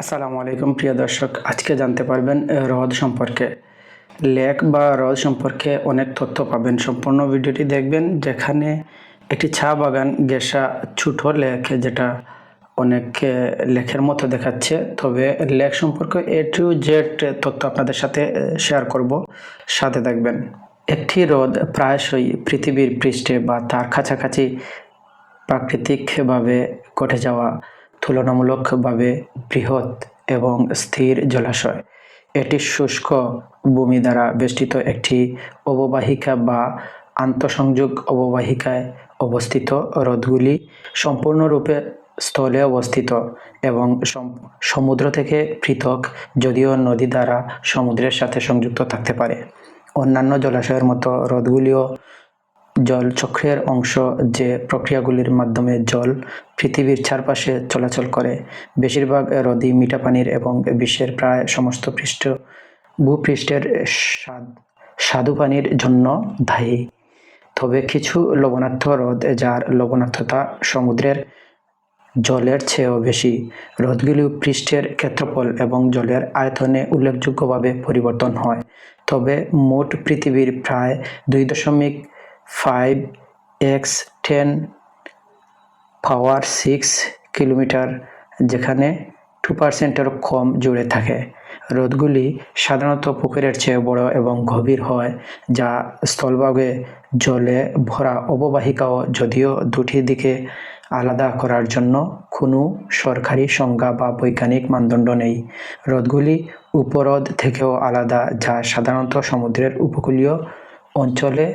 আসসালামু আলাইকুম প্রিয় দর্শক, আজকে জানতে পারবেন হ্রদ সম্পর্কে। লেক বা হ্রদ সম্পর্কে অনেক তথ্য পাবেন। সম্পূর্ণ ভিডিওটি দেখবেন। যেখানে একটি চা বাগান ঘেঁষা ছোট লেক, যেটা অনেক লেকের মতো দেখাচ্ছে, তবে লেক সম্পর্কে A to Z তথ্য আপনাদের সাথে শেয়ার করব, সাথে থাকবেন। একটি হ্রদ প্রায়শই পৃথিবীর পৃষ্ঠে বা তার কাছাকাছি প্রাকৃতিকভাবে ঘটে যাওয়া তুলনামূলকভাবে বৃহৎ এবং স্থির জলাশয়। এটি শুষ্ক ভূমি দ্বারা বেষ্টিত একটি অববাহিকা বা আন্তঃসংযোগ অববাহিকায় অবস্থিত। হ্রদগুলি সম্পূর্ণরূপে স্থলে অবস্থিত এবং সমুদ্র থেকে পৃথক, যদিও নদী দ্বারা সমুদ্রের সাথে সংযুক্ত থাকতে পারে। অন্যান্য জলাশয়ের মতো হ্রদগুলিও জলচক্রের অংশ, যে প্রক্রিয়াগুলির মাধ্যমে জল পৃথিবীর চারপাশে চলাচল করে। বেশিরভাগ হ্রদই মিঠা পানির এবং বিশ্বের প্রায় সমস্ত ভূপৃষ্ঠের স্বাদু পানির জন্য দায়ী। তবে কিছু লবণাক্ত হ্রদ, যার লবণাক্ততা সমুদ্রের জলের চেয়েও বেশি। হ্রদগুলি পৃষ্ঠের ক্ষেত্রফল এবং জলের আয়তনে উল্লেখযোগ্যভাবে পরিবর্তন হয়, তবে মোট পৃথিবীর প্রায় 2.5x10⁶ কিলোমিটার, যেখানে 2%-এরও কম জুড়ে থাকে। হ্রদগুলি সাধারণত পুকুরের চেয়ে বড় এবং গভীর হয়, যা স্থলভাগে জলে ভরা অববাহিকাও, যদিও দুটি দিকে আলাদা করার জন্য কোনো সরকারি সংজ্ঞা বা বৈজ্ঞানিক মানদণ্ড নেই। হ্রদগুলি উপহ্রদ থেকেও আলাদা, যা সাধারণত সমুদ্রের উপকূলীয় অঞ্চলে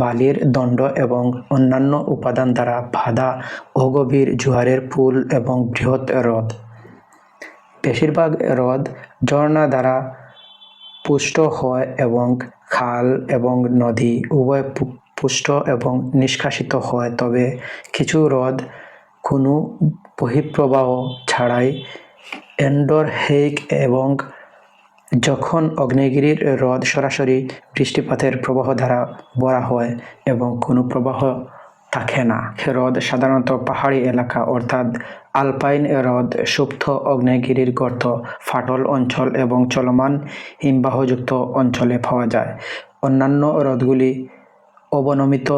বালির দণ্ড এবং অন্যান্য উপাদান দ্বারা বাঁধা অগভীর জোয়ারের পুল এবং বৃহৎ হ্রদ। বেশিরভাগ হ্রদ ঝর্ণা দ্বারা পুষ্ট হয় এবং খাল এবং নদী উভয় পুষ্ট এবং নিষ্কাশিত হয়, তবে কিছু হ্রদ কোনো বহিঃপ্রবাহ ছাড়াই এন্ডোরহেইক, এবং যখন আগ্নেয়গিরির হ্রদ সরাসরি বৃষ্টিপাতের প্রবাহ দ্বারা ভরা হয় এবং কোনো প্রবাহ থাকে না। হ্রদ সাধারণত পাহাড়ি এলাকা অর্থাৎ আলপাইন হ্রদ, সুপ্ত আগ্নেয়গিরির গর্ত, ফাটল অঞ্চল এবং চলমান হিমবাহযুক্ত অঞ্চলে পাওয়া যায়। অন্যান্য হ্রদগুলি অবনমিত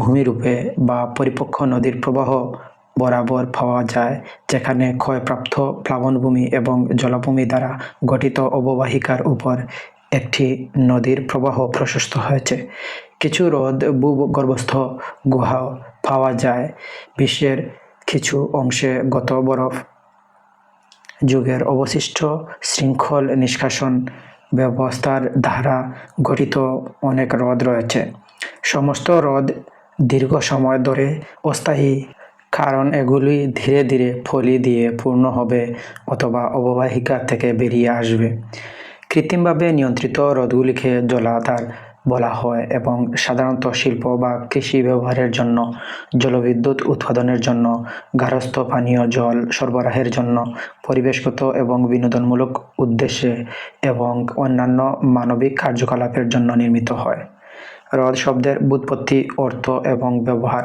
ভূমিরূপে বা পরিপক্ক নদীর প্রবাহ বরাবর পাওয়া যায়, যেখানে ক্ষয়প্রাপ্ত প্লাবনভূমি এবং জলাভূমি দ্বারা গঠিত অববাহিকার উপর একটি নদীর প্রবাহ প্রশস্ত হয়েছে। কিছু হ্রদ ভূগর্ভস্থ গুহাও পাওয়া যায়। বিশ্বের কিছু অংশে গত বরফ যুগের অবশিষ্ট শৃঙ্খল নিষ্কাশন ব্যবস্থার দ্বারা গঠিত অনেক হ্রদ রয়েছে। সমস্ত হ্রদ দীর্ঘ সময় ধরে অস্থায়ী, কারণ এগুলি ধীরে ধীরে পলি দিয়ে পূর্ণ হবে অথবা অববাহিকা থেকে বেরিয়ে আসবে। কৃত্রিমভাবে নিয়ন্ত্রিত হ্রদগুলিকে জলাধার বলা হয় এবং সাধারণত শিল্প বা কৃষি ব্যবহারের জন্য, জলবিদ্যুৎ উৎপাদনের জন্য, গার্হস্থ্য পানীয় জল সরবরাহের জন্য, পরিবেশগত এবং বিনোদনমূলক উদ্দেশ্যে এবং অন্যান্য মানবিক কার্যকলাপের জন্য নির্মিত হয়। হ্রদ শব্দের ব্যুৎপত্তি, অর্থ এবং ব্যবহার।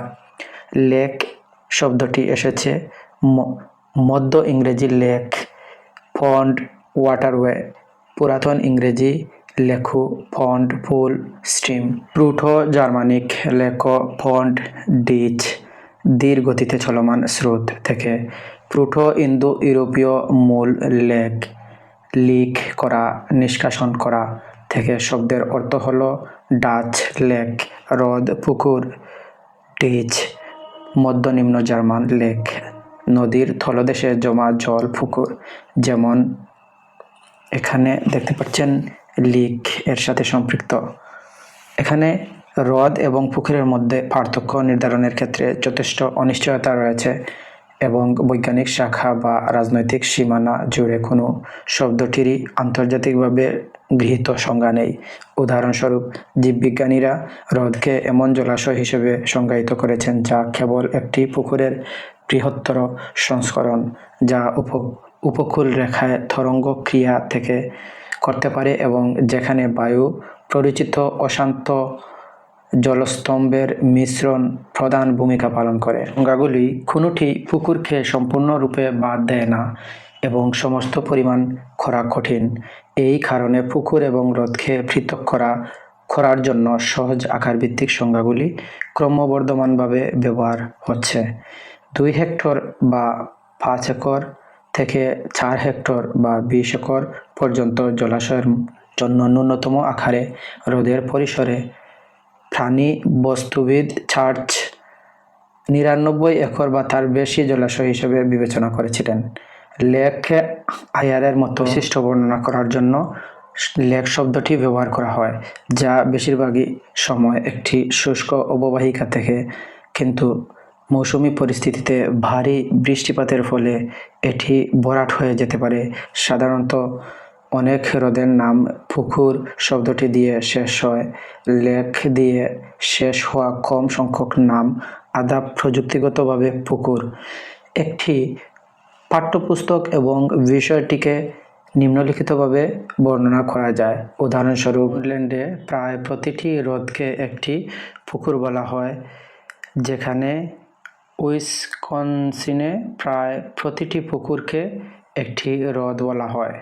লেক শব্দটি এসেছে মধ্য ইংরেজি লেক, পন্ড, ওয়াটারওয়ে, পুরাতন ইংরেজি লেকু, পন্ড, পুল, স্ট্রিম, প্রুটো জার্মানিক লেকো, পন্ড, ডিচ, ধীর গতিতে চলমান স্রোত থেকে, প্রুটো ইন্দো ইউরোপীয় মূল লেক, লিক করা, নিষ্কাশন করা থেকে। শব্দের অর্থ হল ডাচ লেক, হ্রদ, পুকুর, ডিচ, মধ্য নিম্ন জার্মান লেক, নদীর তলদেশে জমা জল, পুকুর। যেমন এখানে দেখতে পাচ্ছেন লিক এর সাথে সম্পৃক্ত। এখানে হ্রদ এবং পুকুরের মধ্যে পার্থক্য নির্ধারণের ক্ষেত্রে যথেষ্ট অনিশ্চয়তা রয়েছে এবং বৈজ্ঞানিক শাখা বা রাজনৈতিক সীমানা জুড়ে কোনো শব্দটিরই আন্তর্জাতিকভাবে গৃহীত সংজ্ঞা নেই। উদাহরণস্বরূপ, জীববিজ্ঞানীরা হ্রদকে এমন জলাশয় হিসেবে সংজ্ঞায়িত করেছেন যা কেবল একটি পুকুরের বৃহত্তর সংস্করণ, যা উপকূল রেখায় তরঙ্গ ক্রিয়া থেকে করতে পারে এবং যেখানে বায়ু পরিচিত অশান্ত জলস্তম্ভের মিশ্রণ প্রধান ভূমিকা পালন করে। সংজ্ঞাগুলি কোনোটি পুকুরকে সম্পূর্ণরূপে বাদ দেয় না এবং সমস্ত পরিমাণ করা কঠিন। এই কারণে পুকুর এবং হ্রদকে পৃথক করার জন্য সহজ আকারভিত্তিক সংজ্ঞাগুলি ক্রমবর্ধমানভাবে ব্যবহার হচ্ছে। 2 হেক্টর বা 5 একর থেকে 4 হেক্টর বা 20 একর পর্যন্ত জলাশয়ের জন্য ন্যূনতম আকারে হ্রদের পরিসরে প্রাণী বস্তুবিদ চার্চ 99 একর বা তার বেশি জলাশয় হিসেবে বিবেচনা করেছিলেন। লেক আয়ারের মতো বৈশিষ্ট্য বর্ণনা করার জন্য লেক শব্দটি ব্যবহার করা হয়, যা বেশিরভাগই সময় একটি শুষ্ক অববাহিকা থেকে, কিন্তু মৌসুমী পরিস্থিতিতে ভারী বৃষ্টিপাতের ফলে এটি ভরাট হয়ে যেতে পারে। সাধারণত অনেক হ্রদের নাম পুকুর শব্দটি দিয়ে শেষ হয়। লেক দিয়ে শেষ হওয়া কম সংখ্যক নাম আদা প্রযুক্তিগতভাবে পুকুর। একটি পাঠ্যপুস্তক এবং বিষয়টিকে নিম্নলিখিতভাবে বর্ণনা করা যায়। উদাহরণস্বরূপ, ইংল্যান্ডে প্রায় প্রতিটি হ্রদকে একটি পুকুর বলা হয়, যেখানে উইসকনসিনে প্রায় প্রতিটি পুকুরকে একটি হ্রদ বলা হয়।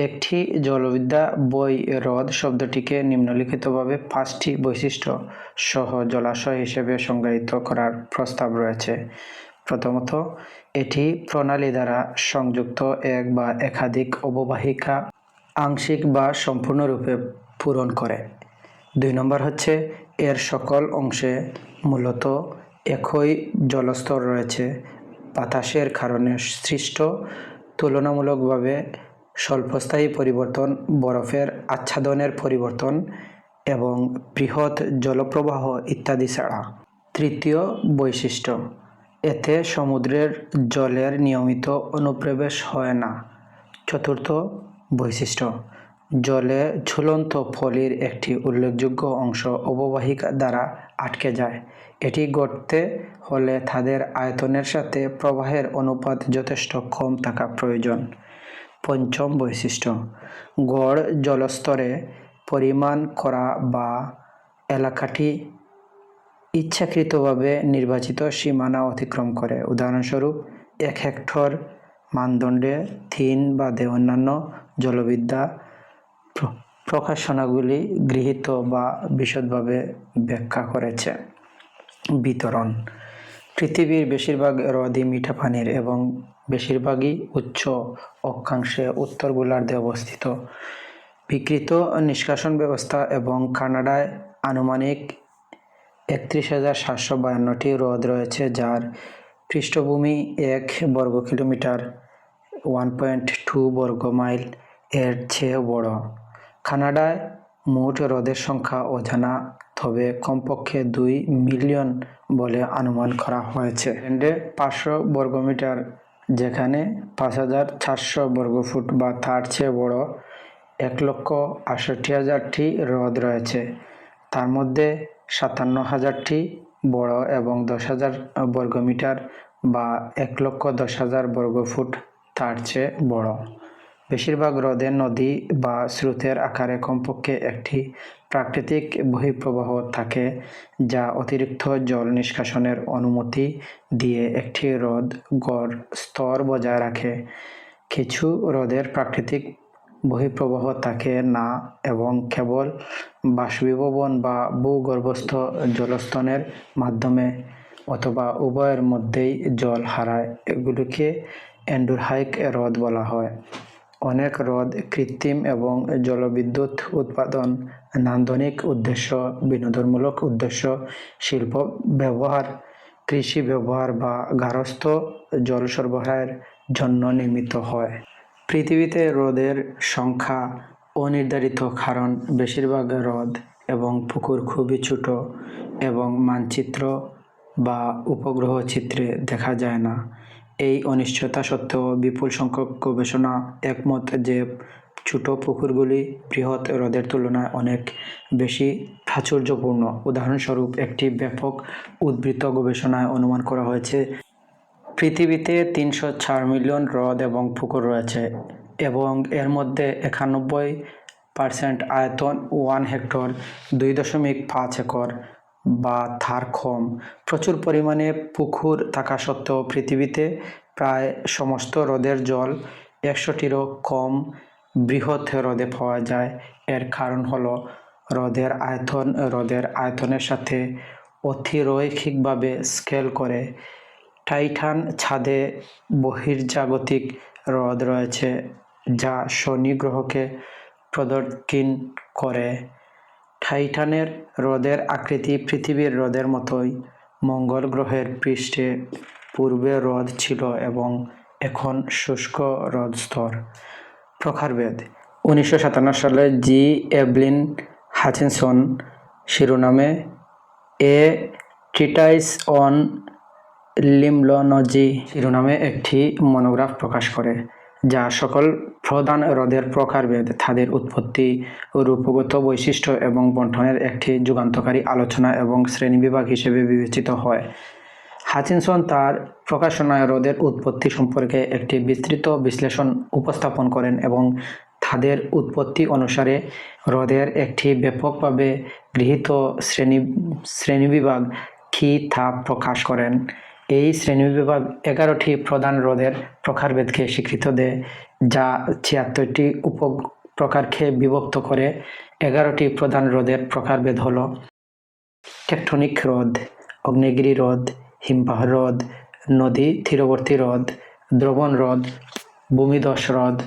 একটি জলবিদ্যা বই হ্রদ শব্দটিকে নিম্নলিখিতভাবে 5টি বৈশিষ্ট্য সহ জলাশয় হিসেবে সংজ্ঞায়িত করার প্রস্তাব রয়েছে। প্রথমত, এটি প্রণালী দ্বারা সংযুক্ত এক বা একাধিক অববাহিকা আংশিক বা সম্পূর্ণরূপে পূরণ করে। 2 নম্বর হচ্ছে, এর সকল অংশে মূলত একই জলস্তর রয়েছে। বাতাসের কারণে সৃষ্ট তুলনামূলকভাবে স্বল্পস্থায়ী পরিবর্তন, বরফের আচ্ছাদনের পরিবর্তন এবং বৃহৎ জলপ্রবাহ ইত্যাদি ছাড়া। তৃতীয় বৈশিষ্ট্য, এতে সমুদ্রের জলের নিয়মিত অনুপ্রবেশ হয় না। চতুর্থ বৈশিষ্ট্য, জলে ঝুলন্ত পলির একটি উল্লেখযোগ্য অংশ অববাহিকা দ্বারা আটকে যায়। এটি ঘটতে হলে তাদের আয়তনের সাথে প্রবাহের অনুপাত যথেষ্ট কম থাকা প্রয়োজন। পঞ্চম বৈশিষ্ট্য, গড় জলস্তরে পরিমাণ করা বা এলাকাটি ইচ্ছাকৃতভাবে নির্বাচিত সীমানা অতিক্রম করে। উদাহরণস্বরূপ, 1 হেক্টর মানদণ্ডে 3 বাদে অন্যান্য জলবিদ্যা প্রকাশনাগুলি গৃহীত বা বিশদভাবে ব্যাখ্যা করেছে। বিতরণ: পৃথিবীর বেশিরভাগ হ্রদই মিঠা পানির এবং বেশিরভাগই উচ্চ অক্ষাংশে উত্তর গোলার্ধে অবস্থিত। বিকৃত নিষ্কাশন ব্যবস্থা এবং কানাডায় আনুমানিক 31,752টি হ্রদ রয়েছে, যার পৃষ্ঠভূমি 1 বর্গ কিলোমিটার 1.2 বর্গ মাইল এর চেয়ে বড়। কানাডায় মোট হ্রদের সংখ্যা অজানা, তবে কমপক্ষে 2 মিলিয়ন বলে অনুমান করা হয়েছে। ইংল্যান্ডে 500 বর্গমিটার, যেখানে 5,400 বর্গফুট বা তার চেয়ে বড় 1,68,000টি হ্রদ রয়েছে। তার মধ্যে 57,000টি বড় এবং 10,000 বর্গমিটার বা 1,10,000 বর্গফুট তার চেয়ে বড়। বেশিরভাগ হ্রদে নদী বা স্রোতের আকারে কমপক্ষে একটি প্রাকৃতিক বহিঃপ্রবাহ থাকে, যা অতিরিক্ত জল নিষ্কাশনের অনুমতি দিয়ে একটি হ্রদ গড় স্তর বজায় রাখে। কিছু হ্রদের প্রাকৃতিক বহিঃপ্রবাহ থাকে না এবং কেবল বাষ্পীভবন বা ভূগর্ভস্থ জলস্তরের মাধ্যমে অথবা উভয়ের মধ্যেই জল হারায়। এগুলিকে এন্ডোরহাইক হ্রদ বলা হয়। অনেক হ্রদ কৃত্রিম এবং জলবিদ্যুৎ উৎপাদন, নান্দনিক উদ্দেশ্য, বিনোদনমূলক উদ্দেশ্য, শিল্প ব্যবহার, কৃষি ব্যবহার বা গার্হস্থ্য জল সরবরাহের জন্য নির্মিত হয়। পৃথিবীতে হ্রদের সংখ্যা অনির্ধারিত কারণ বেশিরভাগ হ্রদ এবং পুকুর খুবই ছোট এবং মানচিত্র বা উপগ্রহ চিত্রে দেখা যায় না। এই অনিশ্চয়তা সত্ত্বেও বিপুল সংখ্যক গবেষণা একমত যে ছোট পুকুরগুলি বৃহৎ হ্রদের তুলনায় অনেক বেশি প্রাচুর্যপূর্ণ। উদাহরণস্বরূপ, একটি ব্যাপক উদ্ধৃত গবেষণায় অনুমান করা হয়েছে পৃথিবীতে 304 মিলিয়ন হ্রদ এবং পুকুর রয়েছে এবং এর মধ্যে 91% আয়তন 1 হেক্টর 2.5 একর বা তার কম। প্রচুর পরিমাণে পুকুর থাকা সত্ত্বেও পৃথিবীতে প্রায় সমস্ত হ্রদের জল 100টিরও কম বৃহৎ হ্রদে পাওয়া যায়। এর কারণ হলো হ্রদের আয়তনের সাথে অতিরৈখিকভাবে স্কেল করে। টাইটান ছাদে বহির্জাগতিক হ্রদ রয়েছে যা শনি গ্রহকে প্রদক্ষিণ করে। টাইটানের হ্রদের আকৃতি পৃথিবীর হ্রদের মতোই। মঙ্গল গ্রহের পৃষ্ঠে পূর্বে হ্রদ ছিল এবং এখন শুষ্ক হ্রদ স্তর। প্রকারভেদ 1957 সালে জি. এভলিন হাচিনসন শিরোনামে এ ট্রিটাইস অন লিম্নোলজি শিরোনামে একটি মনোগ্রাফ প্রকাশ করে, যা সকল প্রধান হ্রদের প্রকারভেদ, তাদের উৎপত্তি, রূপগত বৈশিষ্ট্য এবং বণ্টনের একটি যুগান্তকারী আলোচনা এবং শ্রেণীবিভাগ হিসেবে বিবেচিত হয়। হাচিনসন তার প্রকাশনায় হ্রদের উৎপত্তি সম্পর্কে একটি বিস্তৃত বিশ্লেষণ উপস্থাপন করেন এবং তাদের উৎপত্তি অনুসারে হ্রদের একটি ব্যাপকভাবে গৃহীত শ্রেণীবিভাগ কী তা প্রকাশ করেন। এই শ্রেণীবিভাগ 11টি প্রধান হ্রদের প্রকারভেদকে স্বীকৃতি দেয়, যা 76টি উপপ্রকারকে বিভক্ত করে। 11টি প্রধান হ্রদের প্রকারভেদ হল: টেকটনিক হ্রদ, আগ্নেয়গিরি হ্রদ, হিমবাহ হ্রদ, নদী তীরবর্তী হ্রদ, দ্রবণ হ্রদ, ভূমিধস হ্রদ,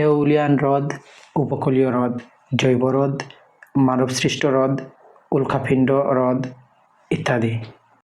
এওলিয়ান হ্রদ, উপকূলীয় হ্রদ, জৈব হ্রদ, মানবসৃষ্ট হ্রদ, উল্কাপিণ্ড হ্রদ ইত্যাদি।